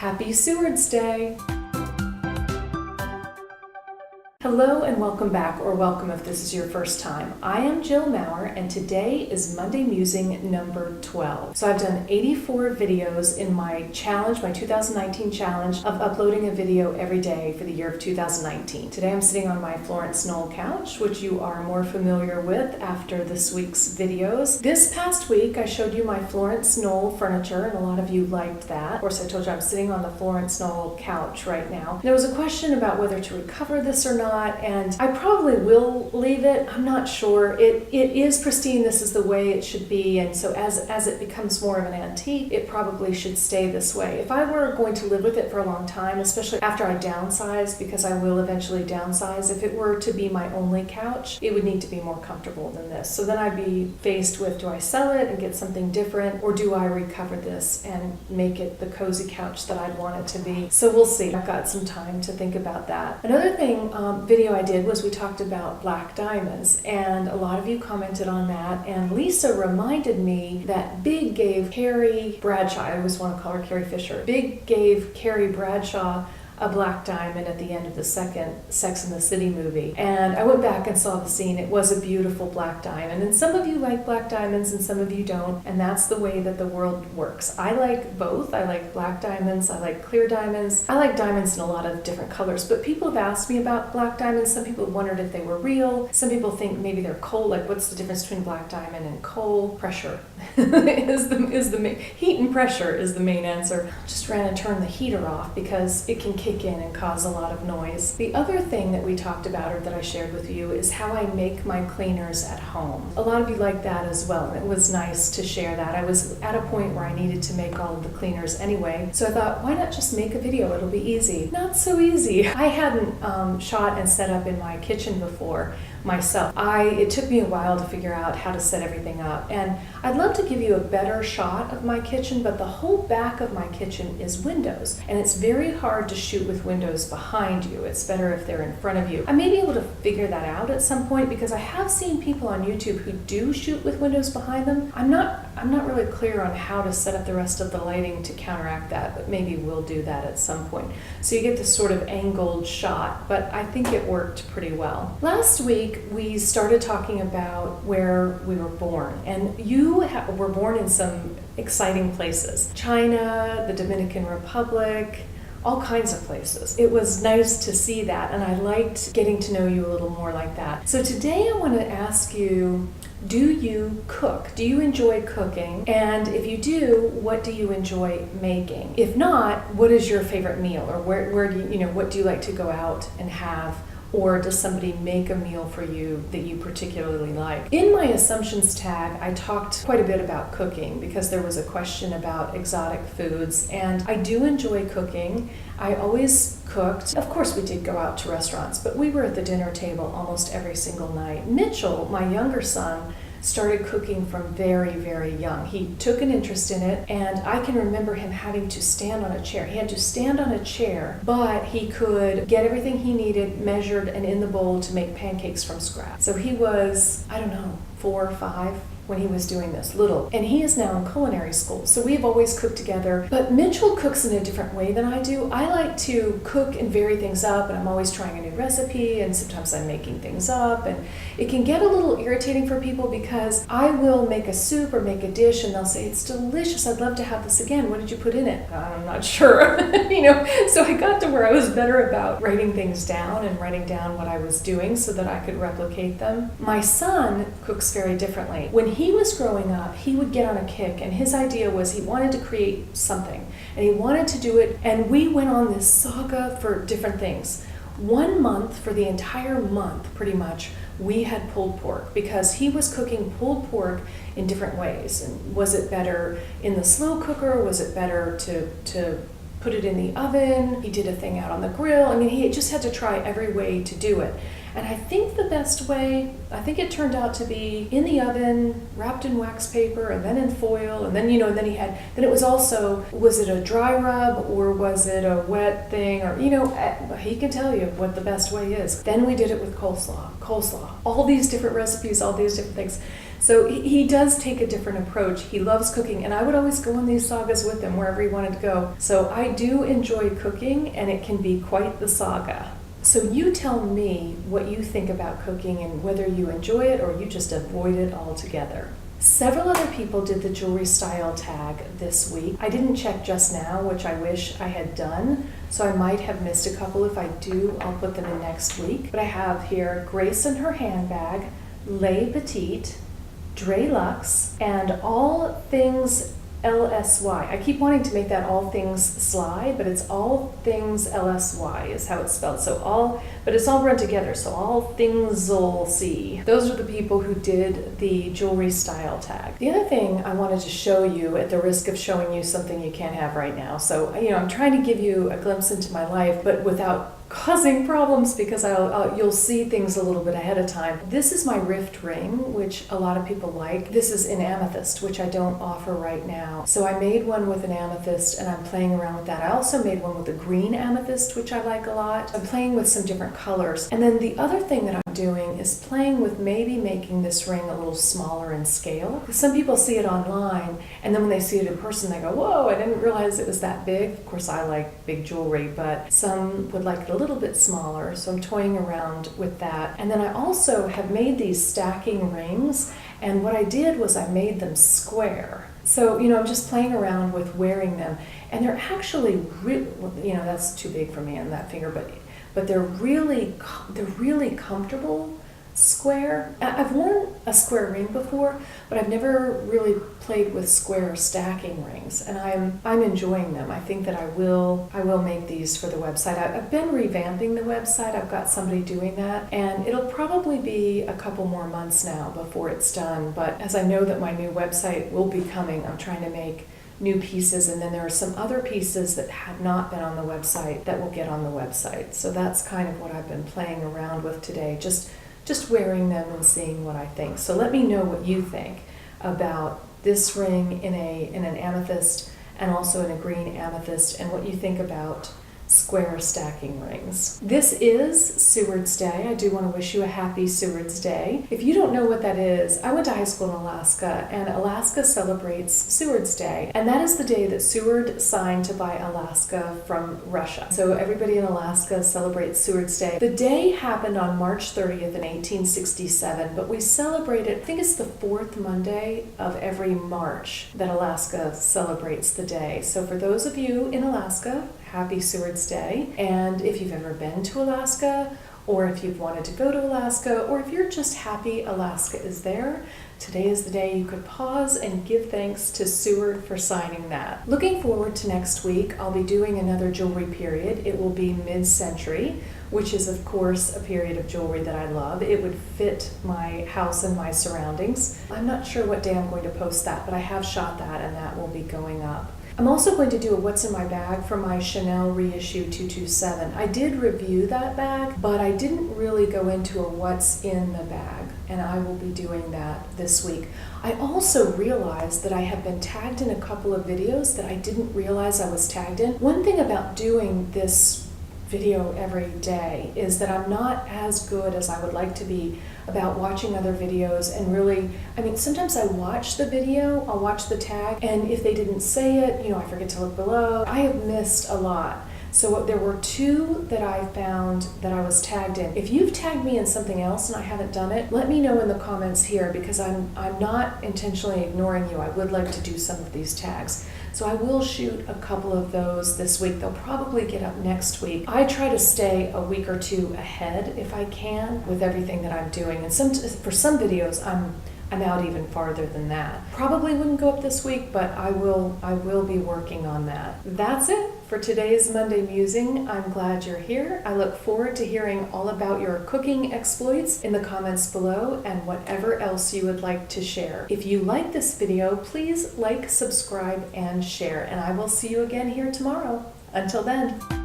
Happy Seward's Day! Hello and welcome back, or welcome if this is your first time. I am Jill Maurer and today is Monday Musing number 12. So I've done 84 videos in my challenge, my 2019 challenge of uploading a video every day for the year of 2019. Today I'm sitting on my Florence Knoll couch, which you are more familiar with after this week's videos. This past week I showed you my Florence Knoll furniture and a lot of you liked that. Of course I told you I'm sitting on the Florence Knoll couch right now. There was a question about whether to recover this or not, and I probably will leave it. I'm not sure. It is pristine. This is the way it should be, and so as it becomes more of an antique, it probably should stay this way. If I were going to live with it for a long time, especially after I downsize, because I will eventually downsize, if it were to be my only couch, it would need to be more comfortable than this. So then I'd be faced with, do I sell it and get something different, or do I recover this and make it the cozy couch that I'd want it to be? So we'll see. I've got some time to think about that. Another thing, video I did was we talked about black diamonds, and a lot of you commented on that, and Lisa reminded me that Big gave Carrie Bradshaw, I always want to call her Carrie Fisher, Big gave Carrie Bradshaw a black diamond at the end of the second Sex and the City movie. And I went back and saw the scene. It was a beautiful black diamond. And some of you like black diamonds and some of you don't. And that's the way that the world works. I like both. I like black diamonds. I like clear diamonds. I like diamonds in a lot of different colors. But people have asked me about black diamonds. Some people wondered if they were real. Some people think maybe they're coal. Like, what's the difference between black diamond and coal? Pressure is the main, heat and pressure is the main answer. Just ran and turned the heater off because it can kick in and cause a lot of noise. The other thing that we talked about, or that I shared with you, is how I make my cleaners at home. A lot of you liked that as well, and it was nice to share that. I was at a point where I needed to make all of the cleaners anyway, so I thought, why not just make a video? It'll be easy. Not so easy. I hadn't shot and set up in my kitchen before myself. It took me a while to figure out how to set everything up, and I'd love to give you a better shot of my kitchen, but the whole back of my kitchen is windows, and it's very hard to shoot with windows behind you. It's better if they're in front of you. I may be able to figure that out at some point, because I have seen people on YouTube who do shoot with windows behind them. I'm not really clear on how to set up the rest of the lighting to counteract that, but maybe we'll do that at some point. So you get this sort of angled shot, but I think it worked pretty well. Last week we started talking about where we were born, and you were born in some exciting places. China, the Dominican Republic, all kinds of places. It was nice to see that, and I liked getting to know you a little more like that. So today I want to ask you, do you cook? Do you enjoy cooking? And if you do, what do you enjoy making? If not, what is your favorite meal? Or where do you what do you like to go out and have? Or does somebody make a meal for you that you particularly like? In my assumptions tag, I talked quite a bit about cooking because there was a question about exotic foods, and I do enjoy cooking. I always cooked. Of course, we did go out to restaurants, but we were at the dinner table almost every single night. Mitchell, my younger son, started cooking from very, very young. He took an interest in it, and I can remember him having to stand on a chair. He had to stand on a chair, but he could get everything he needed measured and in the bowl to make pancakes from scratch. So he was, I don't know, 4 or 5 when he was doing this, little. And he is now in culinary school, so we've always cooked together. But Mitchell cooks in a different way than I do. I like to cook and vary things up, and I'm always trying a new recipe, and sometimes I'm making things up, and it can get a little irritating for people because I will make a soup or make a dish, and they'll say, it's delicious, I'd love to have this again. What did you put in it? I'm not sure. So I got to where I was better about writing things down and writing down what I was doing so that I could replicate them. My son cooks very differently. When he was growing up, he would get on a kick, and his idea was he wanted to create something, and he wanted to do it, and we went on this saga for different things. 1 month, for the entire month, pretty much, we had pulled pork because he was cooking pulled pork in different ways. And was it better in the slow cooker? Was it better to put it in the oven? He did a thing out on the grill. I mean, he just had to try every way to do it. And I think the best way, I think it turned out to be in the oven, wrapped in wax paper, and then in foil, and then, and then then it was also, was it a dry rub or was it a wet thing, or, he can tell you what the best way is. Then we did it with coleslaw, all these different recipes, all these different things. So he does take a different approach. He loves cooking, and I would always go on these sagas with him wherever he wanted to go. So I do enjoy cooking, and it can be quite the saga. So you tell me what you think about cooking and whether you enjoy it or you just avoid it altogether. Several other people did the jewelry style tag this week. I didn't check just now, which I wish I had done, so I might have missed a couple. If I do, I'll put them in next week. But I have here Grace and Her Handbag, Lei Petite, DreLux, and Allthingslsy. I keep wanting to make that Allthingslsy, but it's Allthingslsy is how it's spelled. But it's all run together, so Allthingslsy. Those are the people who did the jewelry style tag. The other thing I wanted to show you, at the risk of showing you something you can't have right now. So, I'm trying to give you a glimpse into my life, but without causing problems, because you'll see things a little bit ahead of time. This is my Rift ring, which a lot of people like. This is in amethyst, which I don't offer right now. So I made one with an amethyst, and I'm playing around with that. I also made one with a green amethyst, which I like a lot. I'm playing with some different colors. And then the other thing that I'm doing is playing with maybe making this ring a little smaller in scale. Some people see it online, and then when they see it in person, they go, whoa, I didn't realize it was that big. Of course, I like big jewelry, but some would like it a little bit smaller, so I'm toying around with that. And then I also have made these stacking rings, and what I did was I made them square. So, I'm just playing around with wearing them, and they're actually, that's too big for me on that finger, but they're really comfortable square. I've worn a square ring before, but I've never really played with square stacking rings, and I'm enjoying them. I think that I will make these for the website. I've been revamping the website. I've got somebody doing that, and it'll probably be a couple more months now before it's done. But as I know that my new website will be coming, I'm trying to make new pieces, and then there are some other pieces that have not been on the website that will get on the website. So that's kind of what I've been playing around with today, just wearing them and seeing what I think. So let me know what you think about this ring in an amethyst and also in a green amethyst, and what you think about square stacking rings. This is Seward's Day. I do want to wish you a happy Seward's Day. If you don't know what that is, I went to high school in Alaska, and Alaska celebrates Seward's Day, and that is the day that Seward signed to buy Alaska from Russia. So everybody in Alaska celebrates Seward's Day. The day happened on March 30th in 1867, but we celebrate it, I think it's the fourth Monday of every March that Alaska celebrates the day. So for those of you in Alaska, happy Seward's Day. And if you've ever been to Alaska, or if you've wanted to go to Alaska, or if you're just happy Alaska is there, today is the day you could pause and give thanks to Seward for signing that. Looking forward to next week, I'll be doing another jewelry period. It will be mid-century, which is of course a period of jewelry that I love. It would fit my house and my surroundings. I'm not sure what day I'm going to post that, but I have shot that, and that will be going up. I'm also going to do a what's in my bag for my Chanel Reissue 227. I did review that bag, but I didn't really go into a what's in the bag, and I will be doing that this week. I also realized that I have been tagged in a couple of videos that I didn't realize I was tagged in. One thing about doing this video every day is that I'm not as good as I would like to be about watching other videos and really, sometimes I watch the video, I'll watch the tag, and if they didn't say it, I forget to look below. I have missed a lot. So there were two that I found that I was tagged in. If you've tagged me in something else and I haven't done it, let me know in the comments here, because I'm not intentionally ignoring you. I would like to do some of these tags. So I will shoot a couple of those this week. They'll probably get up next week. I try to stay a week or two ahead if I can with everything that I'm doing. And for some videos, I'm out even farther than that. Probably wouldn't go up this week, but I will be working on that. That's it for today's Monday Musing. I'm glad you're here. I look forward to hearing all about your cooking exploits in the comments below and whatever else you would like to share. If you like this video, please like, subscribe, and share, and I will see you again here tomorrow. Until then.